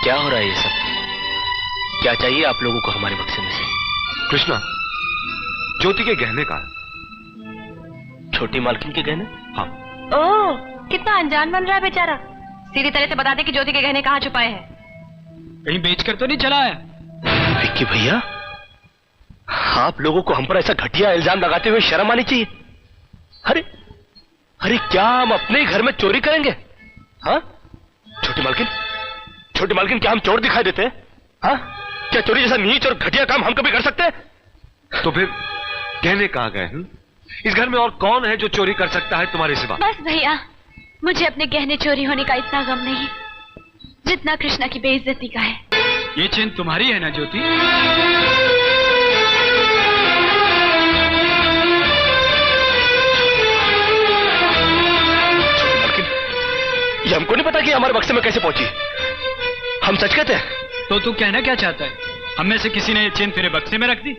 क्या हो रहा है ये सब? क्या चाहिए आप लोगों को हमारे बक्से में से? कृष्णा, ज्योति के गहने का। छोटी मालकिन के गहने? हाँ। ओह, कितना अनजान बन रहा है बेचारा। सीधी तरह से बता दे कि ज्योति के गहने कहाँ छुपाए हैं। कहीं बेचकर तो नहीं चला है? विक्की भैया, आप लोगों को हम पर ऐसा घटिया इल्जाम लगाते हुए शर्म आनी चाहिए। अरे अरे, क्या हम अपने ही घर में चोरी करेंगे? हाँ छोटी मालकिन, क्या हम चोर दिखाई देते हैं? हाँ, क्या चोरी जैसा नीच और घटिया काम हम कभी कर सकते हैं? तो फिर गहने कहाँ गए हैं? इस घर में और कौन है जो चोरी कर सकता है तुम्हारे सिवा? बस भैया, मुझे अपने गहने चोरी होने का इतना गम नहीं जितना कृष्णा की बेइज्जती का है। ये चेन तुम्हारी है ना ज्योति? ये हमको नहीं पता कि हमारे बक्से में कैसे पहुंची। हम सच कहते हैं। तो तू कहना क्या चाहता है? हम में से किसी ने ये चेन तेरे बक्से में रख दी?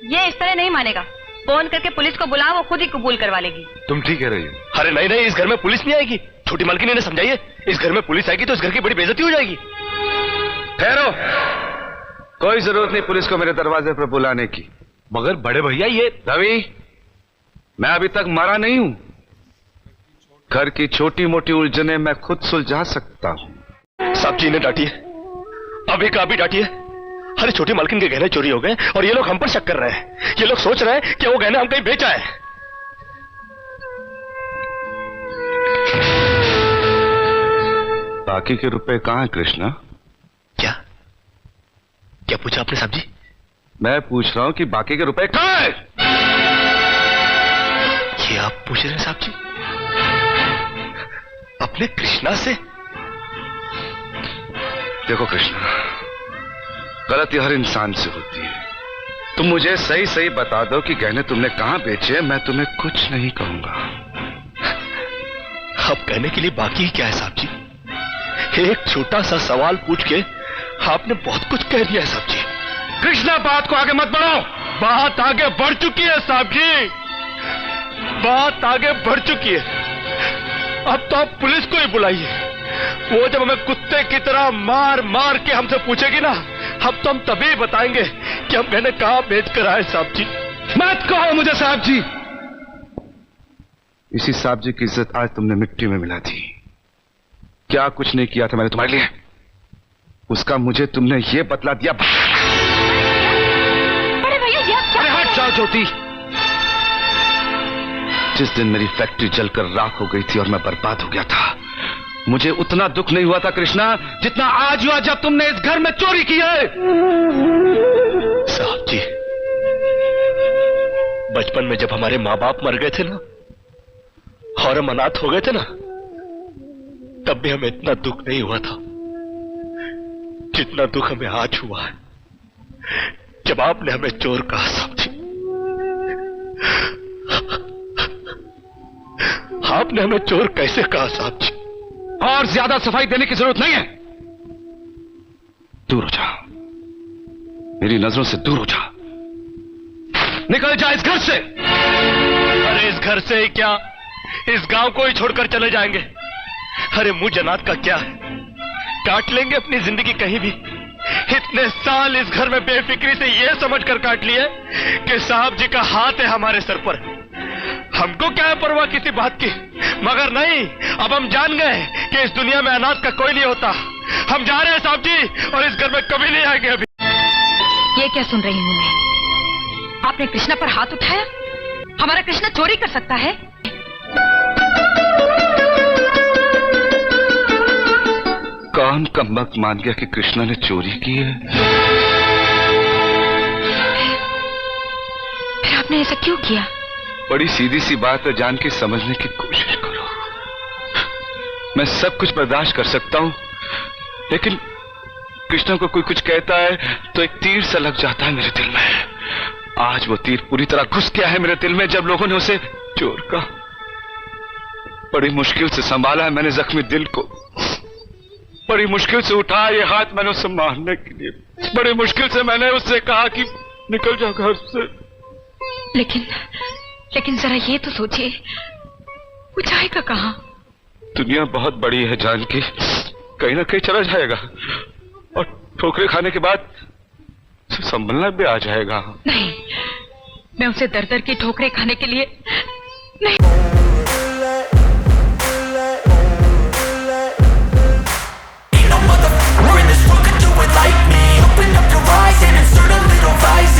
ये इस तरह नहीं मानेगा। फोन करके पुलिस को बुला, वो खुद ही कबूल करवा लेगी। तुम ठीक कह रही हो। अरे नहीं नहीं, इस घर में पुलिस नहीं आएगी। छोटी मालकिन ने समझाइए, इस घर में पुलिस आएगी तो इस घर की बड़ी बेइज्जती हो जाएगी। ठहरो, कोई जरूरत नहीं पुलिस को मेरे दरवाजे पर बुलाने की। मगर बड़े भैया, ये रवि, मैं अभी तक मरा नहीं हूं। घर की छोटी मोटी उलझने मैं खुद सुलझा सकता हूं। साहब जी ने डांटी है, अभी का अभी डांटी है। अरे छोटी मालकिन के गहने चोरी हो गए और ये लोग हम पर शक कर रहे हैं। ये लोग सोच रहे हैं कि वो गहने हम कहीं बेचा है। बाकी के रुपए कहां है कृष्णा? क्या क्या पूछा आपने साहब जी? मैं पूछ रहा हूं कि बाकी के रुपए कहां है? ये आप पूछ रहे हैं साहब जी अपने कृष्णा से? देखो कृष्णा, गलती हर इंसान से होती है। तुम मुझे सही सही बता दो कि गहने तुमने कहां बेचे, मैं तुम्हें कुछ नहीं कहूंगा। अब कहने के लिए बाकी ही क्या है साहब जी? एक छोटा सा सवाल पूछ के आपने बहुत कुछ कह दिया है साहब जी। कृष्णा, बात को आगे मत बढ़ाओ। बात आगे बढ़ चुकी है साहब जी, बात आगे बढ़ चुकी है। अब तो आप पुलिस को ही बुलाइए। वो जब हमें कुत्ते की तरह मार मार के हमसे पूछेगी ना, अब तो हम तभी बताएंगे कि हम गहने कहां बेच कर आए साहब जी। मत कहो मुझे साहब जी। इसी साहब जी की इज्जत आज तुमने मिट्टी में मिला दी। क्या कुछ नहीं किया था मैंने तुम्हारे लिए, उसका मुझे तुमने ये बतला दिया। अरे भैया, ये क्या? अरे हट जाओ ज्योति। जिस दिन मेरी फैक्ट्री जलकर राख हो गई थी और मैं बर्बाद हो गया था, मुझे उतना दुख नहीं हुआ था कृष्णा जितना आज हुआ जब तुमने इस घर में चोरी की है। साहब जी, बचपन में जब हमारे माँ बाप मर गए थे ना और हम अनाथ हो गए थे ना, तब भी हमें इतना दुख नहीं हुआ था जितना दुख हमें आज हुआ है जब आपने हमें चोर कहा साहब जी। आपने हमें चोर कैसे कहा साहब जी? और ज्यादा सफाई देने की जरूरत नहीं है। दूर हो जा, मेरी नजरों से दूर हो जा। निकल जा इस घर से। अरे इस घर से ही क्या, इस गांव को ही छोड़कर चले जाएंगे। अरे मुझ अनाथ का क्या है, काट लेंगे अपनी जिंदगी कहीं भी। इतने साल इस घर में बेफिक्री से ये समझकर काट लिए कि साहब जी का हाथ है हमारे सर पर। हमको क्या है परवाह किसी बात की, मगर नहीं, अब हम जान गए कि इस दुनिया में अनाथ का कोई नहीं होता। हम जा रहे हैं साहब जी और इस घर में कभी नहीं आएंगे। अभी ये क्या सुन रही हूं मैं? आपने कृष्णा पर हाथ उठाया? हमारा कृष्णा चोरी कर सकता है? कौन कमबख्त मान गया कि कृष्णा ने चोरी की है? फिर आपने ऐसा क्यों किया? बड़ी सीधी सी बात है, जान के समझने की कोशिश करो। मैं सब कुछ बर्दाश्त कर सकता हूं, लेकिन कृष्णा को कोई कुछ कहता है तो एक तीर सा लग जाता है मेरे दिल में। आज वो तीर पूरी तरह घुस गया है मेरे दिल में जब लोगों ने उसे चोर कहा। बड़ी मुश्किल से संभाला है मैंने जख्मी दिल को, बड़ी मुश्किल से उठाया ये हाथ मैंने उसे मारने के लिए। बड़ी मुश्किल से मैंने उससे कहा कि निकल जाओ घर से। लेकिन जरा ये तो सोचिए, वो जाएगा कहां? दुनिया बहुत बड़ी है जानकी, कहीं ना कहीं चला जाएगा और ठोकरे खाने के बाद संभलना भी आ जाएगा। नहीं, मैं उसे दर दर की ठोकरें खाने के लिए नहीं।